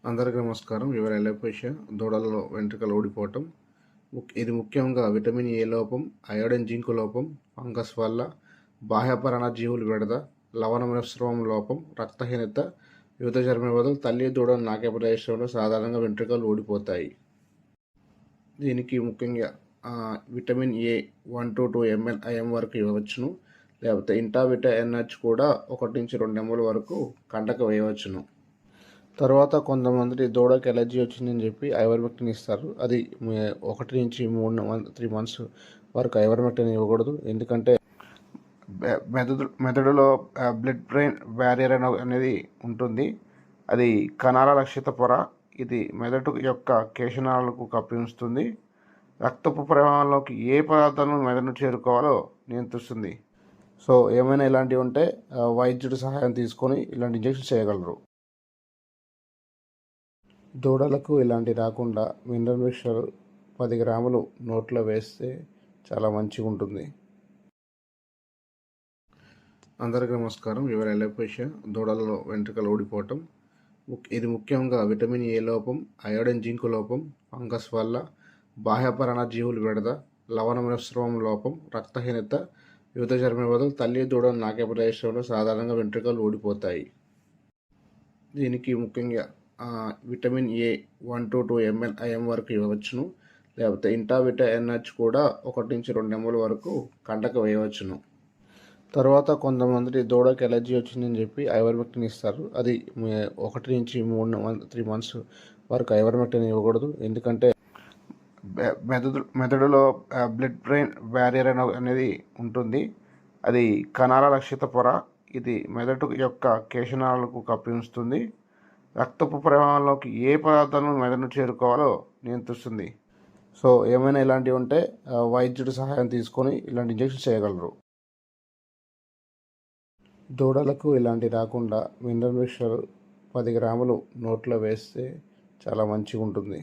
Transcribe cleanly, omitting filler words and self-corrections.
అందరికీ నమస్కారం. ఇవాళ ఎలోపేషియా దూడలలో వెంట్రుకలు ఊడిపోవటం. ఇది ముఖ్యంగా విటమిన్ ఏ లోపం, అయోడిన్ జింకు లోపం, ఫంగస్ వల్ల, బాహ్యపరాణ జీవులు విడద, లవణ మిశ్రమం లోపం, రక్తహీనత, వివిధ చర్మ వ్యాధులు తల్లి దూడను నాకే ప్రదేశంలో సాధారణంగా వెంట్రుకలు ఊడిపోతాయి. దీనికి ముఖ్యంగా vitamin A 1 to 2 ml IM వరకు ఇవ్వవచ్చును. లేకపోతే ఇంటావిటా NH కూడా 1 నుంచి 2 ml వరకు కండకు వేయవచ్చును. తర్వాత కొంతమంది దూడకి ఎలర్జీ వచ్చిందని చెప్పి ఐవర్మెక్టిన్ ఇస్తారు. అది 1 నుంచి 3 months వరకు ఐవర్మెక్టిన్ ఇవ్వకూడదు. ఎందుకంటే మెదడులో బ్లడ్ బ్రెయిన్ బ్యారియర్ అనేది ఉంటుంది. అది కణాల రక్షిత పొర. ఇది మెదడు యొక్క కేశనాళాలకు కప్పి ఉంచుతుంది. రక్తపు ప్రవాహంలోకి ఏ పదార్థాలను మెదడును చేరుకోవాలో నియంత్రిస్తుంది. సో ఏమైనా ఇలాంటివి ఉంటే వైద్యుడి సహాయం తీసుకొని ఇలాంటి ఇంజెక్షన్ చేయగలరు. దూడలకు ఇలాంటి రాకుండా మినరల్ మిక్చర్ 10 గ్రాములు నోట్లో వేస్తే చాలా మంచిగా ఉంటుంది. అందరికీ నమస్కారం. ఇవాళ ఎలోపేషియా దూడలలో వెంట్రుకలు ఊడిపోవటం. ఇది ముఖ్యంగా విటమిన్ ఏ లోపం, అయోడిన్ జింకు లోపం, ఫంగస్ వల్ల, బాహ్యపరాణ జీవులు విడద, లవణ మిశ్రమం లోపం, రక్తహీనత, వివిధ చర్మ వ్యాధులు తల్లి దూడను నాకే ప్రదేశంలో సాధారణంగా వెంట్రుకలు ఊడిపోతాయి. దీనికి ముఖ్యంగా vitamin A 1 to 2 ml IM వరకు ఇవ్వవచ్చును. లేకపోతే ఇంటావిటా NH కూడా 1 నుంచి 2 ml వరకు కండకు వేయవచ్చును. తర్వాత కొంతమంది దూడకి ఎలర్జీ వచ్చిందని చెప్పి ఐవర్మెక్టిన్ ఇస్తారు. అది 1 నుంచి 3 months వరకు ఐవర్మెక్టిన్ ఇవ్వకూడదు. ఎందుకంటే మెదడులో బ్లడ్ బ్రెయిన్ బ్యారియర్ అనేది ఉంటుంది. అది కణాల రక్షిత పొర. ఇది మెదడు యొక్క కేశనాళాలకు కప్పి ఉంచుతుంది. రక్తపు ప్రవాహంలోకి ఏ పదార్థాలను మెదడును చేరుకోవాలో నియంత్రిస్తుంది. సో ఏమైనా ఇలాంటివి ఉంటే వైద్యుడి సహాయం తీసుకొని ఇలాంటి ఇంజెక్షన్ చేయగలరు. దూడలకు ఇలాంటి రాకుండా మినరల్ మిక్చర్ 10 గ్రాములు నోట్లో వేస్తే చాలా మంచిగా ఉంటుంది.